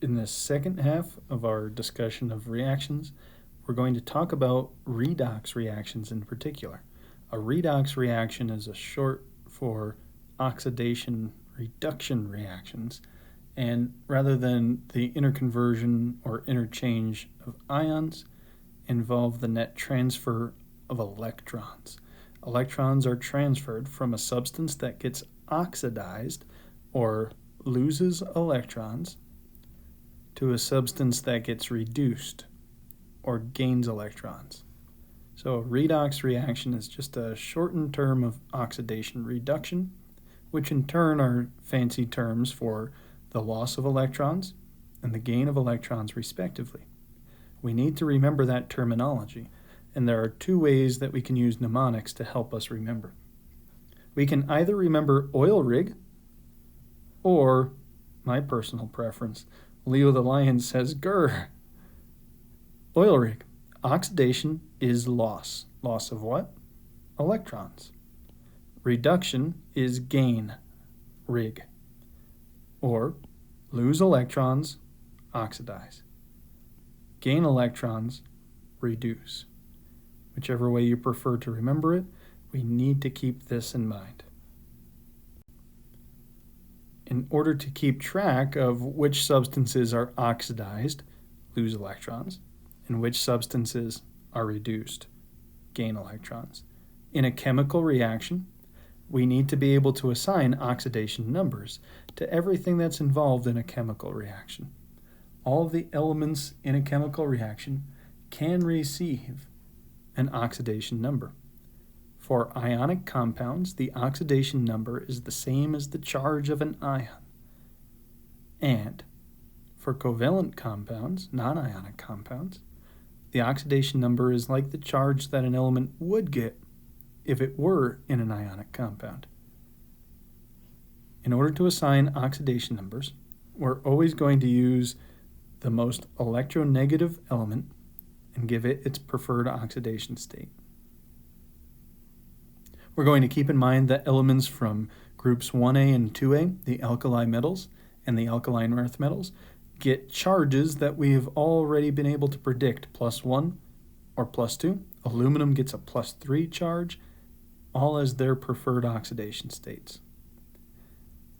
In the second half of our discussion of reactions, we're going to talk about redox reactions in particular. A redox reaction is a short for oxidation reduction reactions, and rather than the interconversion or interchange of ions, involve the net transfer of electrons. Electrons are transferred from a substance that gets oxidized or loses electrons to a substance that gets reduced or gains electrons. So a redox reaction is just a shortened term of oxidation reduction, which in turn are fancy terms for the loss of electrons and the gain of electrons respectively. We need to remember that terminology, and there are two ways that we can use mnemonics to help us remember. We can either remember oil rig, or, my personal preference, Leo the Lion says grr. Oil rig. Oxidation is loss. Loss of what? Electrons. Reduction is gain. Rig. Or lose electrons, oxidize. Gain electrons, reduce. Whichever way you prefer to remember it, we need to keep this in mind. In order to keep track of which substances are oxidized, lose electrons, and which substances are reduced, gain electrons, in a chemical reaction, we need to be able to assign oxidation numbers to everything that's involved in a chemical reaction. All of the elements in a chemical reaction can receive an oxidation number. For ionic compounds, the oxidation number is the same as the charge of an ion. And for covalent compounds, non-ionic compounds, the oxidation number is like the charge that an element would get if it were in an ionic compound. In order to assign oxidation numbers, we're always going to use the most electronegative element and give it its preferred oxidation state. We're going to keep in mind that elements from groups 1A and 2A, the alkali metals and the alkaline earth metals, get charges that we have already been able to predict, +1 or +2. Aluminum gets a +3 charge, all as their preferred oxidation states.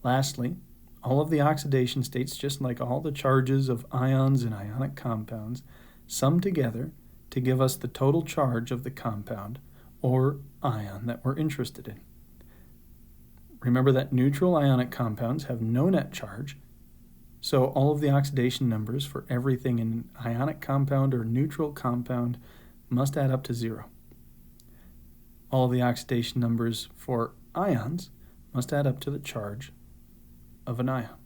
Lastly, all of the oxidation states, just like all the charges of ions and ionic compounds, sum together to give us the total charge of the compound or ion that we're interested in. Remember that neutral ionic compounds have no net charge, so all of the oxidation numbers for everything in an ionic compound or neutral compound must add up to 0. All of the oxidation numbers for ions must add up to the charge of an ion.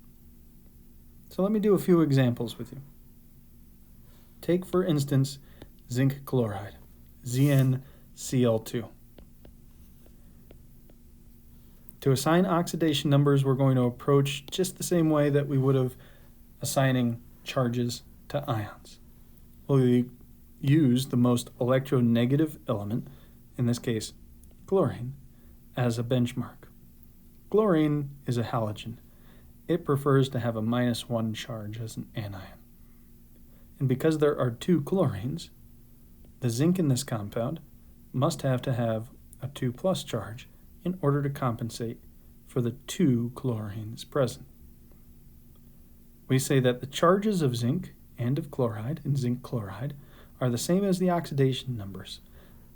So let me do a few examples with you. Take, for instance, zinc chloride, ZnCl2. To assign oxidation numbers, we're going to approach just the same way that we would have assigning charges to ions. We'll use the most electronegative element, in this case chlorine, as a benchmark. Chlorine is a halogen. It prefers to have a -1 charge as an anion. And because there are 2 chlorines, the zinc in this compound must have to have a 2+ charge in order to compensate for the 2 chlorines present. We say that the charges of zinc and of chloride in zinc chloride are the same as the oxidation numbers.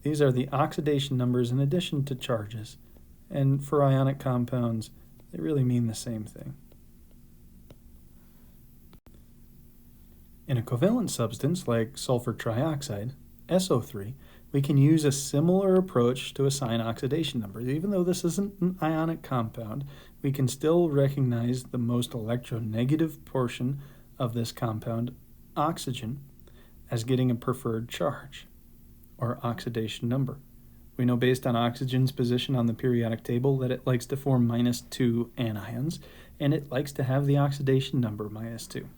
These are the oxidation numbers in addition to charges, and for ionic compounds, they really mean the same thing. In a covalent substance like sulfur trioxide, SO3, we can use a similar approach to assign oxidation numbers. Even though this isn't an ionic compound, we can still recognize the most electronegative portion of this compound, oxygen, as getting a preferred charge, or oxidation number. We know based on oxygen's position on the periodic table that it likes to form -2 anions, and it likes to have the oxidation number -2.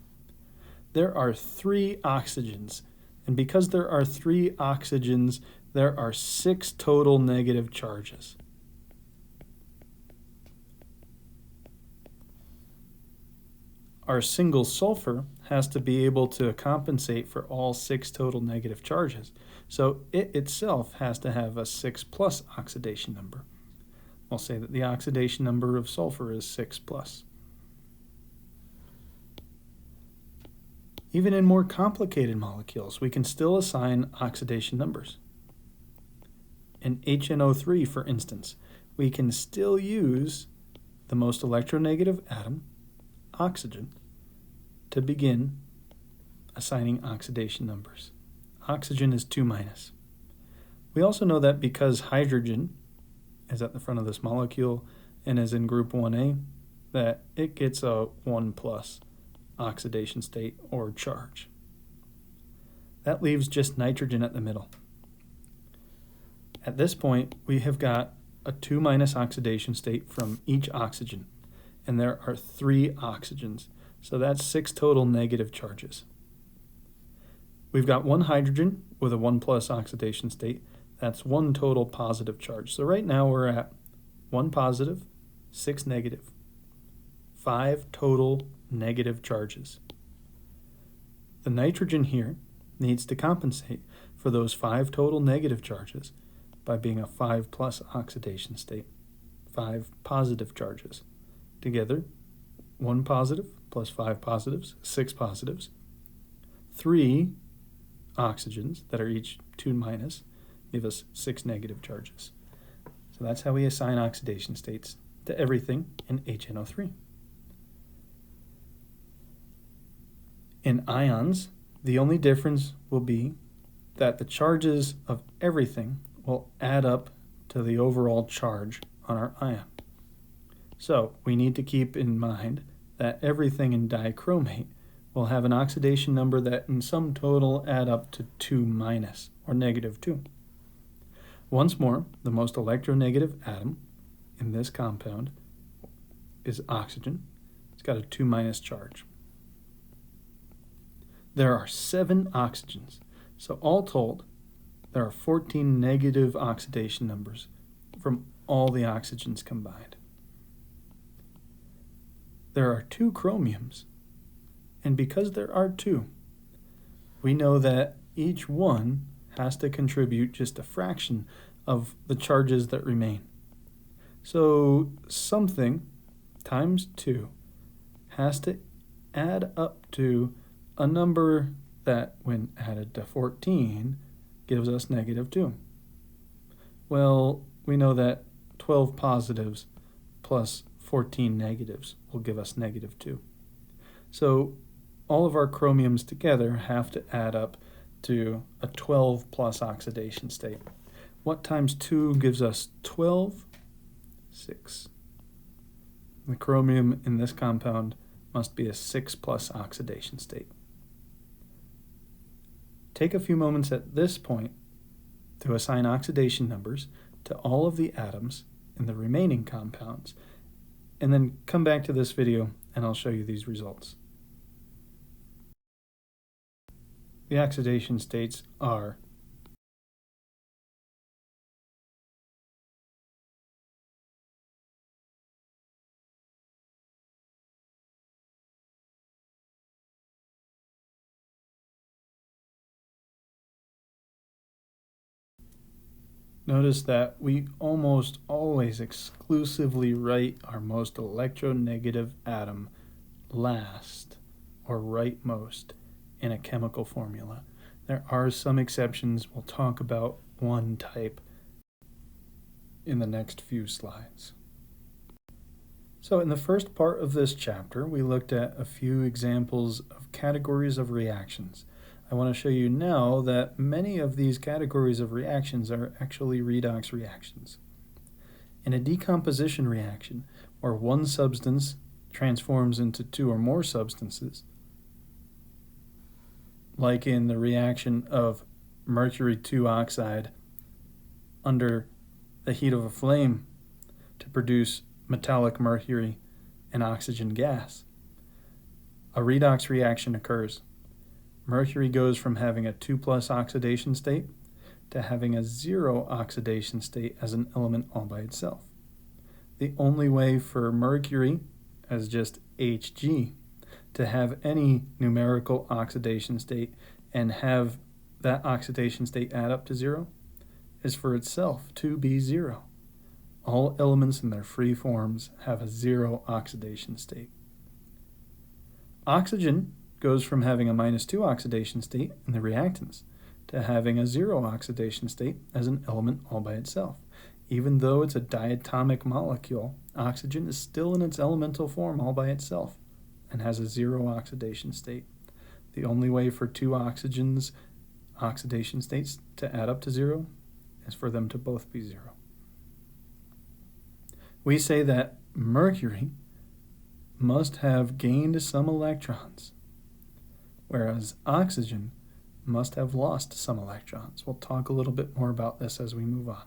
There are 3 oxygens, and because there are 3 oxygens, there are 6 total negative charges. our single sulfur has to be able to compensate for all 6 total negative charges. So it itself has to have a 6 plus oxidation number. We'll say that the oxidation number of sulfur is 6 plus. Even in more complicated molecules, we can still assign oxidation numbers. In HNO3, for instance, we can still use the most electronegative atom, oxygen, to begin assigning oxidation numbers. Oxygen is 2 minus. We also know that because hydrogen is at the front of this molecule and is in group 1A, that it gets a 1 plus oxidation state or charge. That leaves just nitrogen at the middle. At this point, we have got a 2 minus oxidation state from each oxygen, and there are 3 oxygens, so that's 6 total negative charges. We've got 1 hydrogen with a 1 plus oxidation state. That's 1 total positive charge. So right now we're at 1 positive, 6 negative, 5 total negative charges. The nitrogen here needs to compensate for those 5 total negative charges by being a 5 plus oxidation state, 5 positive charges. Together, 1 positive plus 5 positives, 6 positives, 3 oxygens that are each 2 minus give us 6 negative charges. So that's how we assign oxidation states to everything in HNO3. In ions, the only difference will be that the charges of everything will add up to the overall charge on our ion. So we need to keep in mind that everything in dichromate will have an oxidation number that in sum total add up to 2 minus, or negative 2. Once more, the most electronegative atom in this compound is oxygen. It's got a 2 minus charge. There are 7 oxygens, so all told, there are 14 negative oxidation numbers from all the oxygens combined. There are 2 chromiums, and because there are 2, we know that each one has to contribute just a fraction of the charges that remain. So something times 2 has to add up to a number that, when added to 14, gives us negative 2. Well, we know that 12 positives plus 14 negatives will give us negative 2. So all of our chromiums together have to add up to a 12 plus oxidation state. What times 2 gives us 12? 6. The chromium in this compound must be a 6 plus oxidation state. Take a few moments at this point to assign oxidation numbers to all of the atoms in the remaining compounds, and then come back to this video and I'll show you these results. The oxidation states are Notice that we almost always exclusively write our most electronegative atom last or rightmost in a chemical formula. There are some exceptions. We'll talk about one type in the next few slides. So in the first part of this chapter, we looked at a few examples of categories of reactions. I want to show you now that many of these categories of reactions are actually redox reactions. In a decomposition reaction, where one substance transforms into 2 or more substances, like in the reaction of mercury 2 oxide under the heat of a flame to produce metallic mercury and oxygen gas, a redox reaction occurs. Mercury goes from having a 2 plus oxidation state to having a 0 oxidation state as an element all by itself. The only way for mercury, as just Hg, to have any numerical oxidation state and have that oxidation state add up to 0 is for itself to be 0. All elements in their free forms have a 0 oxidation state. Oxygen goes from having a -2 oxidation state in the reactants to having a 0 oxidation state as an element all by itself. Even though it's a diatomic molecule, oxygen is still in its elemental form all by itself and has a 0 oxidation state. The only way for two oxygens' oxidation states to add up to 0 is for them to both be 0. We say that mercury must have gained some electrons, whereas oxygen must have lost some electrons. We'll talk a little bit more about this as we move on.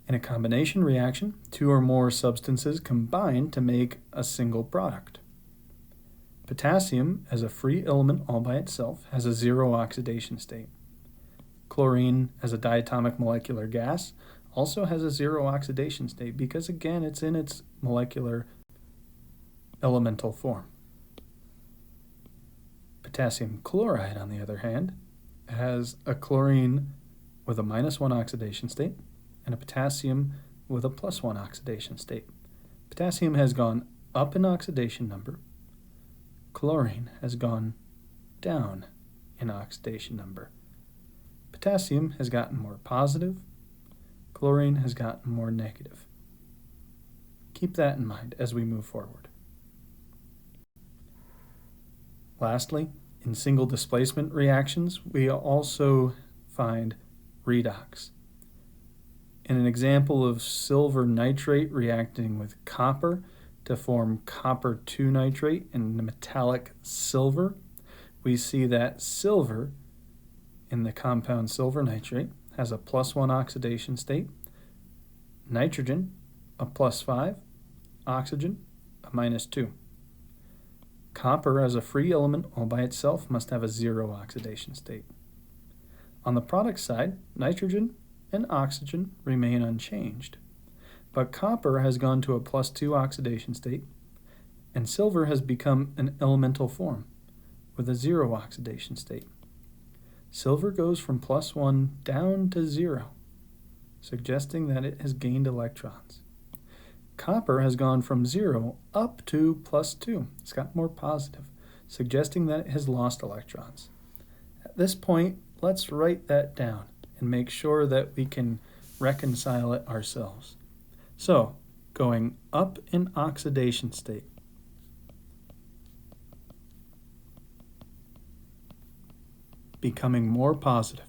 In a combination reaction, two or more substances combine to make a single product. Potassium, as a free element all by itself, has a 0 oxidation state. Chlorine, as a diatomic molecular gas, also has a 0 oxidation state because, again, it's in its molecular elemental form. Potassium chloride, on the other hand, has a chlorine with a -1 oxidation state and a potassium with a +1 oxidation state. Potassium has gone up in oxidation number. Chlorine has gone down in oxidation number. Potassium has gotten more positive. Chlorine has gotten more negative. Keep that in mind as we move forward. Lastly, in single displacement reactions, we also find redox. In an example of silver nitrate reacting with copper to form copper 2 nitrate and metallic silver, we see that silver in the compound silver nitrate has a +1 oxidation state, nitrogen a +5, oxygen a -2. Copper as a free element all by itself must have a 0 oxidation state. On the product side, nitrogen and oxygen remain unchanged, but copper has gone to a +2 oxidation state, and silver has become an elemental form with a 0 oxidation state. Silver goes from +1 down to 0, suggesting that it has gained electrons. Copper has gone from 0 up to +2. It's got more positive, suggesting that it has lost electrons. At this point, let's write that down and make sure that we can reconcile it ourselves. So, going up in oxidation state, becoming more positive.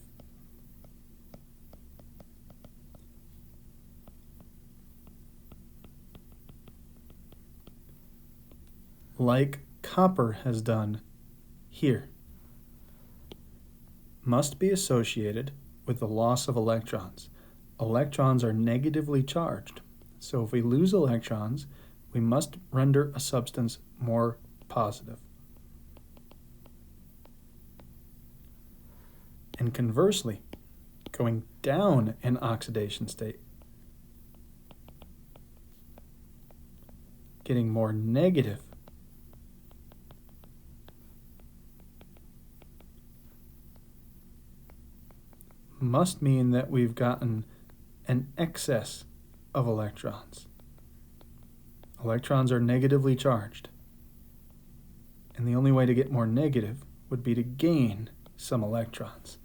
Like copper has done here, must be associated with the loss of electrons. Electrons are negatively charged, so if we lose electrons, we must render a substance more positive. And conversely, going down in oxidation state, getting more negative, must mean that we've gotten an excess of electrons. Electrons are negatively charged, and the only way to get more negative would be to gain some electrons.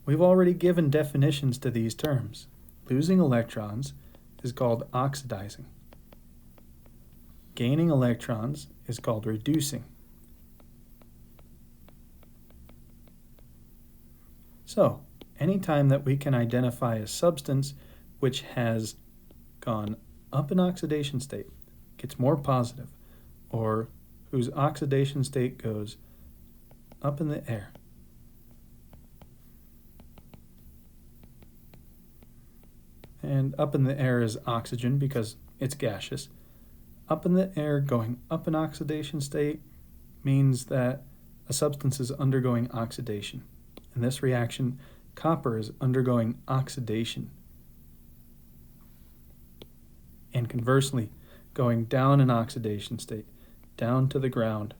We've already given definitions to these terms. Losing electrons is called oxidizing. Gaining electrons is called reducing. So, anytime that we can identify a substance which has gone up in oxidation state, gets more positive, or whose oxidation state goes up in the air, and up in the air is oxygen because it's gaseous. Up in the air going up in oxidation state means that a substance is undergoing oxidation. In this reaction, copper is undergoing oxidation. And conversely, going down in oxidation state, down to the ground.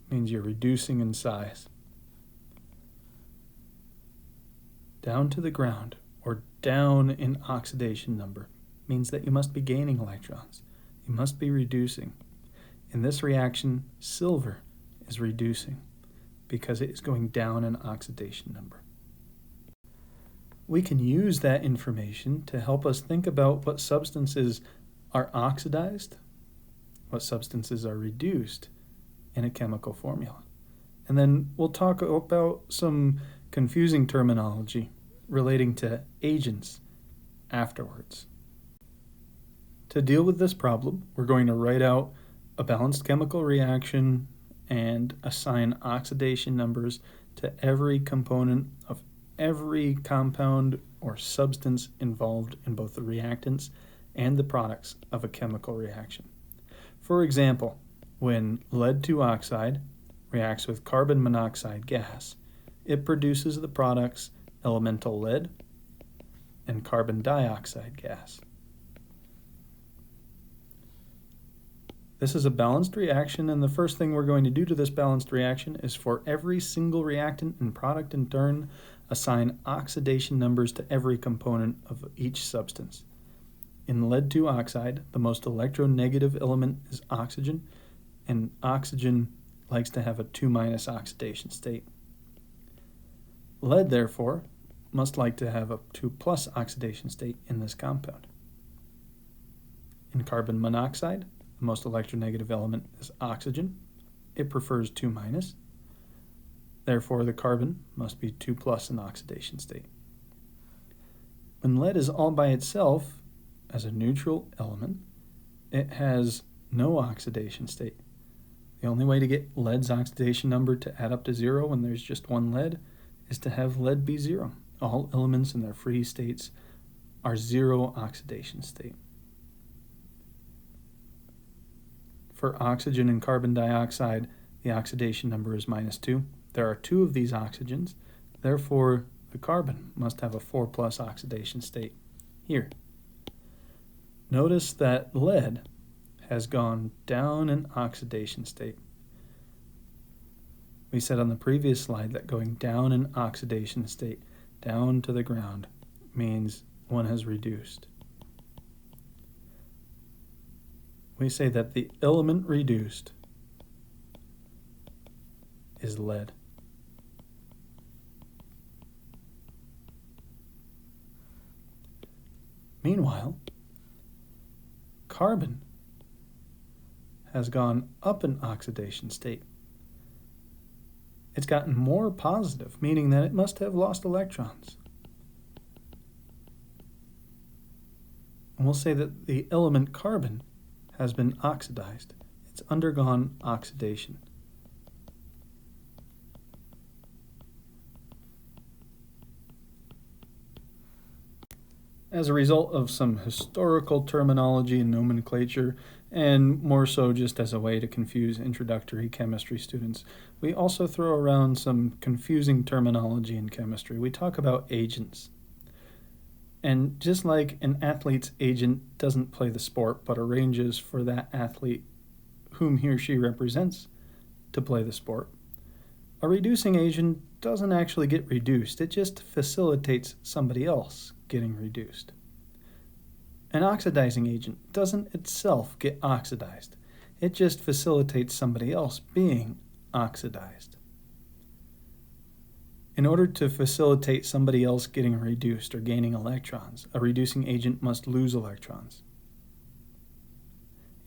Means you're reducing in size. Down to the ground, or down in oxidation number, means that you must be gaining electrons. You must be reducing. In this reaction, silver is reducing because it is going down in oxidation number. We can use that information to help us think about what substances are oxidized, what substances are reduced in a chemical formula. And then we'll talk about some confusing terminology relating to agents afterwards. To deal with this problem, we're going to write out a balanced chemical reaction and assign oxidation numbers to every component of every compound or substance involved in both the reactants and the products of a chemical reaction. For example, when lead 2 oxide reacts with carbon monoxide gas, it produces the products elemental lead and carbon dioxide gas. This is a balanced reaction, and the first thing we're going to do to this balanced reaction is for every single reactant and product in turn, assign oxidation numbers to every component of each substance. In lead 2 oxide, the most electronegative element is oxygen, and oxygen likes to have a 2- oxidation state. Lead, therefore, must like to have a 2+ oxidation state in this compound. In carbon monoxide, the most electronegative element is oxygen. It prefers 2-. Therefore, the carbon must be 2+ in oxidation state. When lead is all by itself, as a neutral element, it has no oxidation state. The only way to get lead's oxidation number to add up to 0 when there's just one lead is to have lead be 0. All elements in their free states are 0 oxidation state. For oxygen and carbon dioxide, the oxidation number is -2. There are 2 of these oxygens, therefore the carbon must have a 4+ oxidation state here. Notice that lead has gone down in oxidation state. We said on the previous slide that going down in oxidation state, down to the ground, means one has reduced. We say that the element reduced is lead. Meanwhile, carbon has gone up in oxidation state. It's gotten more positive, meaning that it must have lost electrons. And we'll say that the element carbon has been oxidized. It's undergone oxidation. As a result of some historical terminology and nomenclature, and more so just as a way to confuse introductory chemistry students, we also throw around some confusing terminology in chemistry. We talk about agents. And just like an athlete's agent doesn't play the sport but arranges for that athlete whom he or she represents to play the sport, a reducing agent doesn't actually get reduced. It just facilitates somebody else getting reduced. An oxidizing agent doesn't itself get oxidized. It just facilitates somebody else being oxidized. In order to facilitate somebody else getting reduced or gaining electrons, a reducing agent must lose electrons.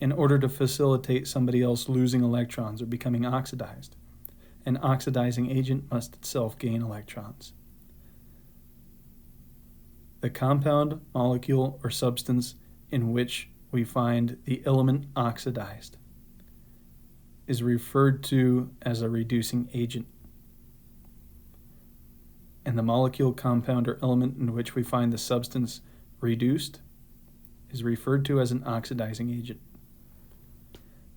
In order to facilitate somebody else losing electrons or becoming oxidized, an oxidizing agent must itself gain electrons. The compound, molecule, or substance in which we find the element oxidized is referred to as a reducing agent. And the molecule, compound, or element in which we find the substance reduced is referred to as an oxidizing agent.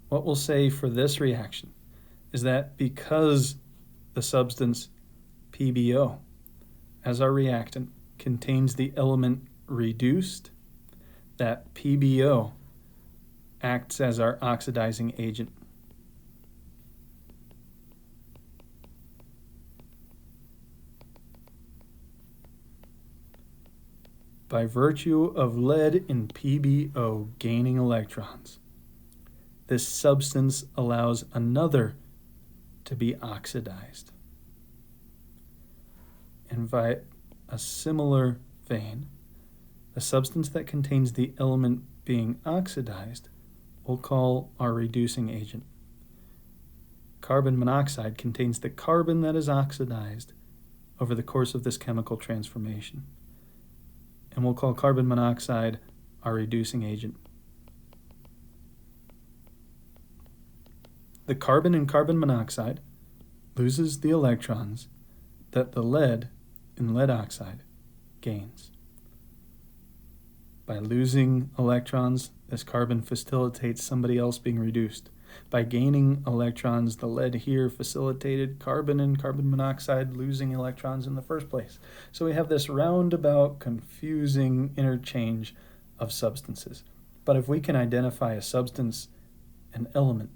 What we'll say for this reaction is that because the substance PbO as our reactant contains the element reduced, that PbO acts as our oxidizing agent. By virtue of lead in PbO gaining electrons, this substance allows another to be oxidized. And by a similar vein, the substance that contains the element being oxidized we'll call our reducing agent. Carbon monoxide contains the carbon that is oxidized over the course of this chemical transformation. And we'll call carbon monoxide our reducing agent. The carbon in carbon monoxide loses the electrons that the lead in lead oxide gains. By losing electrons, this carbon facilitates somebody else being reduced. By gaining electrons, the lead here facilitated carbon and carbon monoxide losing electrons in the first place. So we have this roundabout, confusing interchange of substances. But if we can identify a substance, an element,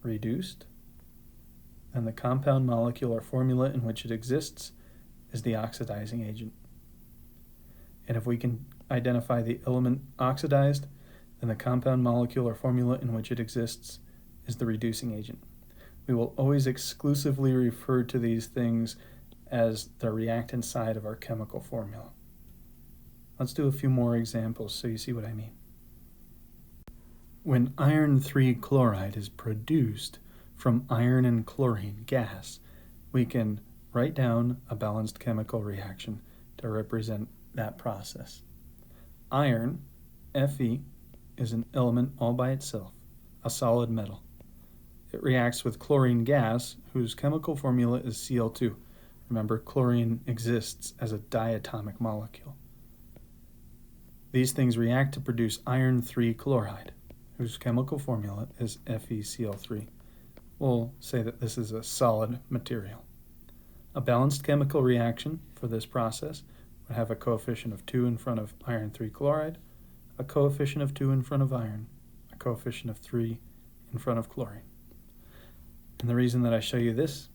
reduced, then the compound molecular formula in which it exists is the oxidizing agent. And if we can identify the element oxidized, then the compound molecular formula in which it exists is the reducing agent. We will always exclusively refer to these things as the reactant side of our chemical formula. Let's do a few more examples so you see what I mean. When iron 3 chloride is produced from iron and chlorine gas, we can write down a balanced chemical reaction to represent that process. Iron, Fe, is an element all by itself, a solid metal. It reacts with chlorine gas, whose chemical formula is Cl2. Remember, chlorine exists as a diatomic molecule. These things react to produce iron 3 chloride, whose chemical formula is FeCl3. We'll say that this is a solid material. A balanced chemical reaction for this process would have a coefficient of 2 in front of iron 3 chloride, a coefficient of 2 in front of iron, a coefficient of 3 in front of chlorine. And the reason that I show you this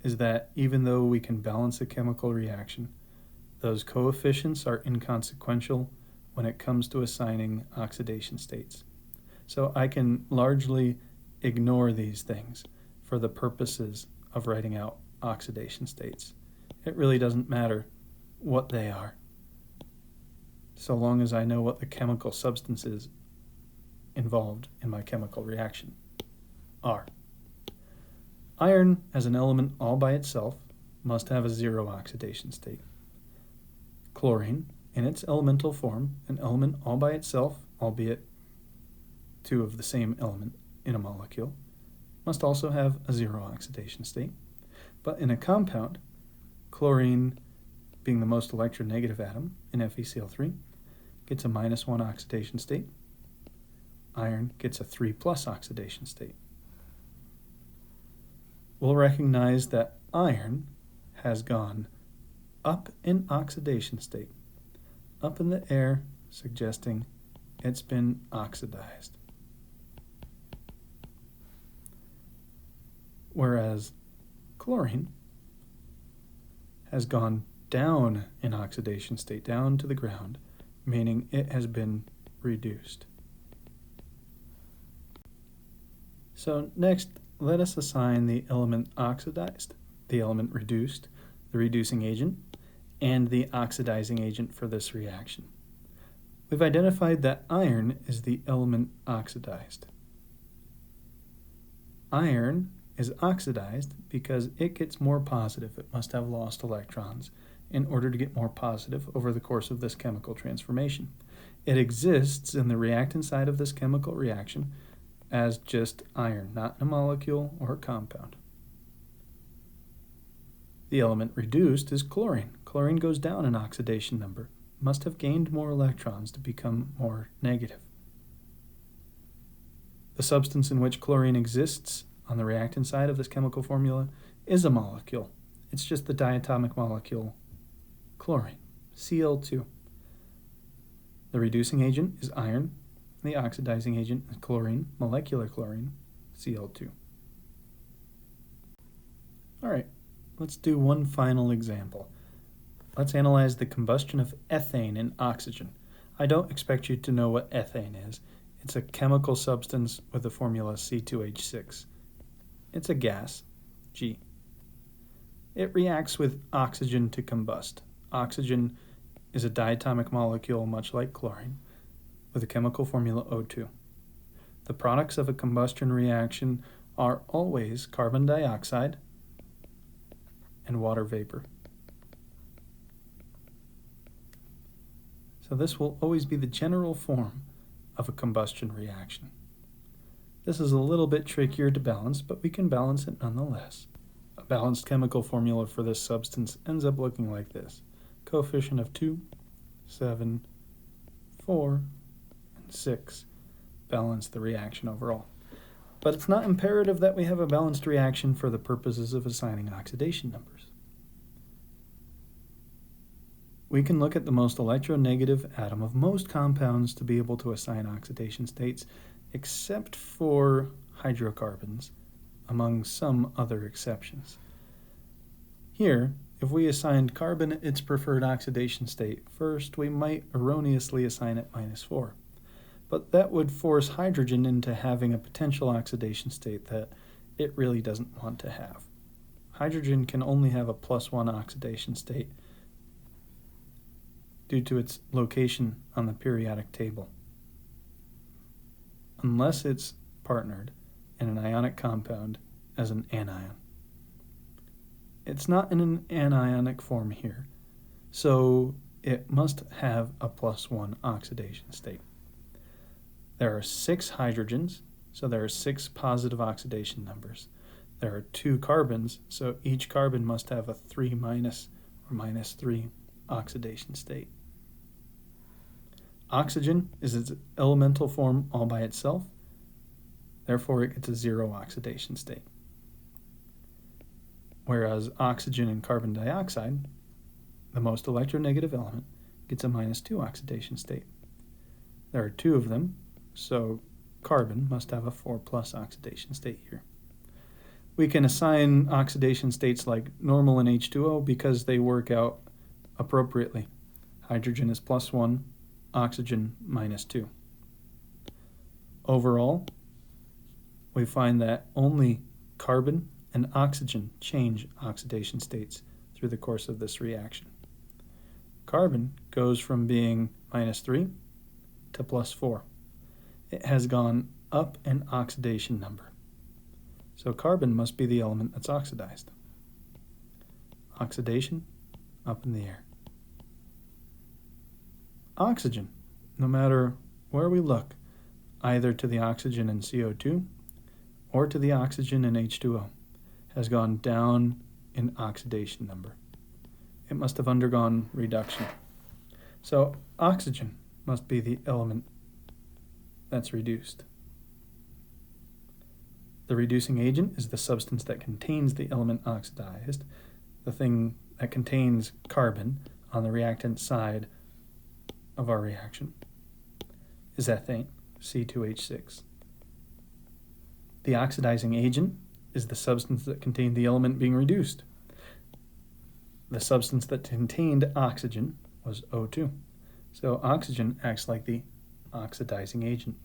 is that even though we can balance a chemical reaction, those coefficients are inconsequential when it comes to assigning oxidation states. So I can largely ignore these things for the purposes of writing out oxidation states. It really doesn't matter what they are, so long as I know what the chemical substances involved in my chemical reaction are. Iron, as an element all by itself, must have a zero oxidation state. Chlorine, in its elemental form, an element all by itself, albeit two of the same element in a molecule, must also have a zero oxidation state. But in a compound, chlorine, being the most electronegative atom in FeCl3, gets a -1 oxidation state. Iron gets a 3+ oxidation state. We'll recognize that iron has gone up in oxidation state, up in the air, suggesting it's been oxidized. Whereas chlorine has gone down in oxidation state, down to the ground, meaning it has been reduced. So next, let us assign the element oxidized, the element reduced, the reducing agent, and the oxidizing agent for this reaction. We've identified that iron is the element oxidized. Iron is oxidized because it gets more positive. It must have lost electrons in order to get more positive over the course of this chemical transformation. It exists in the reactant side of this chemical reaction as just iron, not in a molecule or a compound. The element reduced is chlorine. Chlorine goes down in oxidation number, must have gained more electrons to become more negative. The substance in which chlorine exists on the reactant side of this chemical formula is a molecule. It's just the diatomic molecule chlorine, Cl2. The reducing agent is iron. The oxidizing agent is chlorine, molecular chlorine, Cl2. All right, let's do one final example. Let's analyze the combustion of ethane in oxygen. I don't expect you to know what ethane is. It's a chemical substance with the formula C2H6. It's a gas, G. It reacts with oxygen to combust. Oxygen is a diatomic molecule much like chlorine, with a chemical formula O2. The products of a combustion reaction are always carbon dioxide and water vapor. So this will always be the general form of a combustion reaction. This is a little bit trickier to balance, but we can balance it nonetheless. A balanced chemical formula for this substance ends up looking like this. Coefficient of 2, 7, 4, and 6 balance the reaction overall. But it's not imperative that we have a balanced reaction for the purposes of assigning oxidation numbers. We can look at the most electronegative atom of most compounds to be able to assign oxidation states, except for hydrocarbons, among some other exceptions. Here, if we assigned carbon its preferred oxidation state first, we might erroneously assign it -4. But that would force hydrogen into having a potential oxidation state that it really doesn't want to have. Hydrogen can only have a +1 oxidation state due to its location on the periodic table, unless it's partnered in an ionic compound as an anion. It's not in an anionic form here, so it must have a +1 oxidation state. There are 6 hydrogens, so there are 6 positive oxidation numbers. There are 2 carbons, so each carbon must have a 3- or -3 oxidation state. Oxygen is its elemental form all by itself, therefore it gets a 0 oxidation state. Whereas oxygen and carbon dioxide, the most electronegative element, gets a -2 oxidation state. There are 2 of them, so carbon must have a 4+ oxidation state here. We can assign oxidation states like normal in H2O because they work out appropriately. Hydrogen is +1, oxygen -2. Overall, we find that only carbon and oxygen change oxidation states through the course of this reaction. Carbon goes from being -3 to +4. It has gone up an oxidation number. So carbon must be the element that's oxidized. Oxidation, up in the air. Oxygen, no matter where we look, either to the oxygen in CO2 or to the oxygen in H2O, has gone down in oxidation number. It must have undergone reduction. So oxygen must be the element that's reduced. The reducing agent is the substance that contains the element oxidized. The thing that contains carbon on the reactant side of our reaction is ethane, C2H6. The oxidizing agent is the substance that contained the element being reduced. The substance that contained oxygen was O2. So oxygen acts like the oxidizing agent,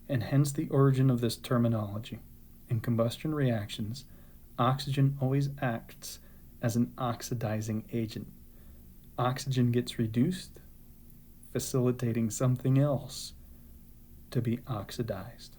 and hence the origin of this terminology. In combustion reactions, oxygen always acts as an oxidizing agent. Oxygen gets reduced, facilitating something else to be oxidized.